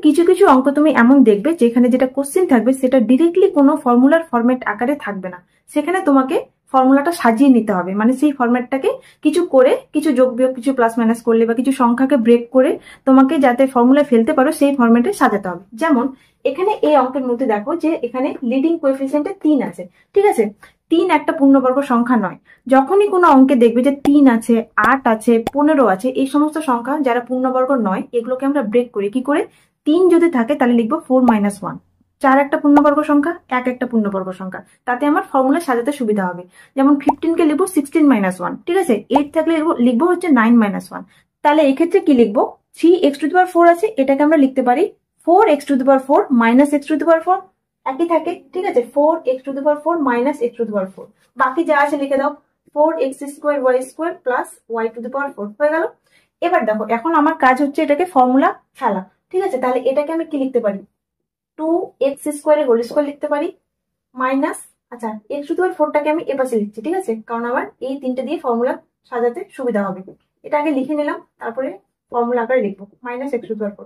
কিছু কিছু অঙ্ক তুমি এমন দেখবে যেখানে যেটা কোশ্চেন থাকবে সেটা ডিরেক্টলি কোনো ফর্মুলার ফরম্যাট আকারে থাকবে না, সেখানে তোমাকে ফর্মুলাটা সাজিয়ে নিতে হবে। মানে সেই ফরম্যাটটাকে কিছু করে, কিছু যোগ বিয়োগ, কিছু প্লাস মাইনাস করলে বা কিছু সংখ্যাকে ব্রেক করে তোমাকে যাতে ফর্মুলা ফেলতে পারো সেই ফরম্যাটে সাজাতে হবে। যেমন এখানে এই অঙ্কের মধ্যে দেখো যে এখানে লিডিং কোএফিসিয়েন্টে 3 আছে, ঠিক আছে। 3 একটা পূর্ণবর্গ সংখ্যা নয়। যখনই কোনো অঙ্কে দেখবে যে 3 আছে, 8 আছে, 15 আছে, এই সমস্ত সংখ্যা যারা পূর্ণবর্গ নয় এগুলোকে আমরা ব্রেক করি। কি করে? 3 যদি থাকে তাহলে লিখবো 4 - 1। 4 একটা পূর্ণবর্গ সংখ্যা, 1 একটা পূর্ণবর্গ সংখ্যা, তাতে আমার ফর্মুলা সাজাতে সুবিধা হবে। যেমন 15 কে লিখবো 16 - 1, ঠিক আছে। 8 থাকলে লিখবো হচ্ছে 9 - 1। তাহলে এই ক্ষেত্রে কি লিখবো? 3x⁴ আছে, এটাকে আমরা লিখতে পারি 4x⁴ - x⁴, একই থাকে, ঠিক আছে। 4x⁴ - x⁴, বাকি যা আছে লিখে দাও 4x² y² y⁴ হয়ে গেল। এবার দেখো এখন আমার কাজ হচ্ছে এটাকে ফর্মুলা ফেলা, ঠিক আছে। তাহলে এটাকে আমি কি লিখতে পারি? 2x² লিখতে পারি মাইনাস, আচ্ছা x⁴টাকে আমি এপাশে লিখছি, ঠিক আছে, কারণ আমার এই তিনটে দিয়ে ফর্মুলা সাজাতে সুবিধা হবে। এটা আগে লিখে নিলাম, তারপরে ফর্মুলা আকারে লিখবো -x⁴।